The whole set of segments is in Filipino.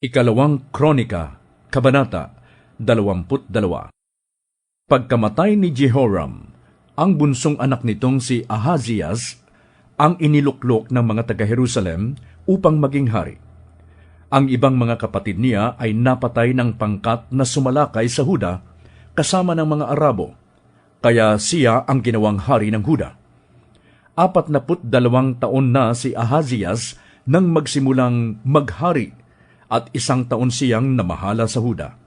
Ikalawang Kronika, Kabanata 22. Pagkamatay ni Jehoram, ang bunsong anak nitong si Ahazias, ang iniluklok ng mga taga-Jerusalem upang maging hari. Ang ibang mga kapatid niya ay napatay ng pangkat na sumalakay sa Huda kasama ng mga Arabo, kaya siya ang ginawang hari ng Huda. 42 taon na si Ahazias nang magsimulang maghari at 1 taon siyang namahala sa Huda.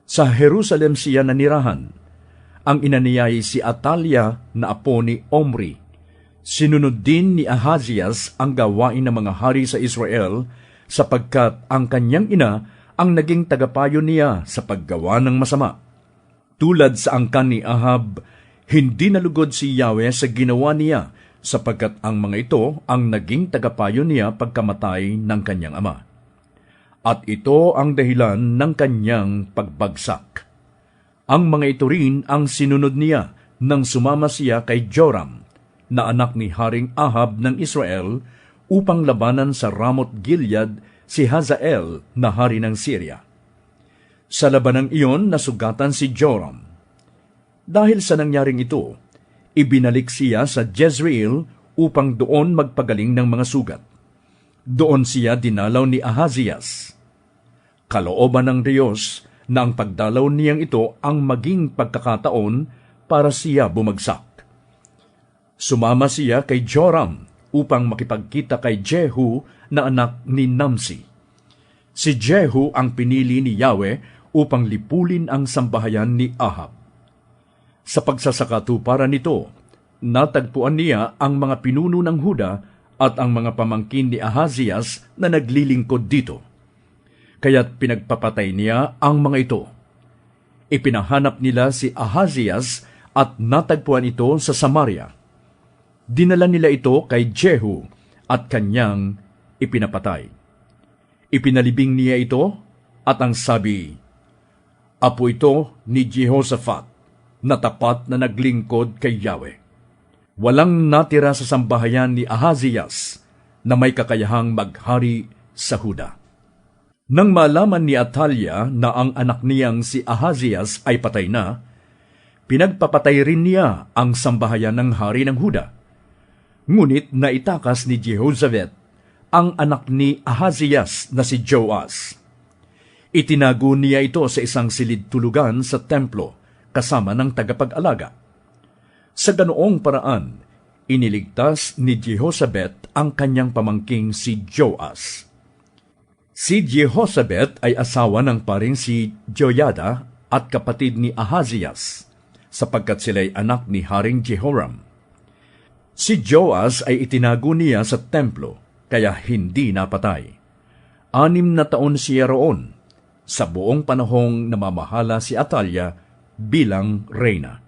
Sa Jerusalem siya nanirahan. Ang ina niya ay si Atalia na apo ni Omri. Sinunod din ni Ahazias ang gawain ng mga hari sa Israel sapagkat ang kanyang ina ang naging tagapayo niya sa paggawa ng masama. Tulad sa angkan ni Ahab, hindi nalugod si Yahweh sa ginawa niya sapagkat ang mga ito ang naging tagapayo niya pagkamatay ng kanyang ama. At ito ang dahilan ng kanyang pagbagsak. Ang mga ito rin ang sinunod niya nang sumama siya kay Joram, na anak ni Haring Ahab ng Israel, upang labanan sa Ramot Gilead si Hazael na hari ng Syria. Sa labanang iyon nasugatan si Joram. Dahil sa nangyaring ito, ibinalik siya sa Jezreel upang doon magpagaling ng mga sugat. Doon siya dinalaw ni Ahazias. Kalooban ng Diyos na ang pagdalaw niyang ito ang maging pagkakataon para siya bumagsak. Sumama siya kay Joram upang makipagkita kay Jehu na anak ni Namsi. Si Jehu ang pinili ni Yahweh upang lipulin ang sambahayan ni Ahab. Sa pagsasakatuparan nito, natagpuan niya ang mga pinuno ng Huda at ang mga pamangkin ni Ahazias na naglilingkod dito. Kaya't pinagpapatay niya ang mga ito. Ipinahanap nila si Ahazias at natagpuan ito sa Samaria. Dinala nila ito kay Jehu at kanyang ipinapatay. Ipinalibing niya ito at ang sabi, "Apo ito ni Jehoshaphat, na tapat na naglingkod kay Yahweh." Walang natira sa sambahayan ni Ahazias na may kakayahang maghari sa Huda. Nang malaman ni Atalia na ang anak niyang si Ahazias ay patay na, pinagpapatay rin niya ang sambahayan ng hari ng Huda. Ngunit naitakas ni Jehoshabat ang anak ni Ahazias na si Joas. Itinago niya ito sa isang silid-tulugan sa templo kasama ng tagapag-alaga. Sa ganoong paraan, iniligtas ni Jehoshabat ang kanyang pamangking si Joas. Si Jehoshabat ay asawa ng paring si Joyada at kapatid ni Ahazias, sapagkat sila'y anak ni Haring Jehoram. Si Joas ay itinago niya sa templo, kaya hindi napatay. 6 na taon siya roon, sa buong panahong namamahala si Atalia bilang reyna.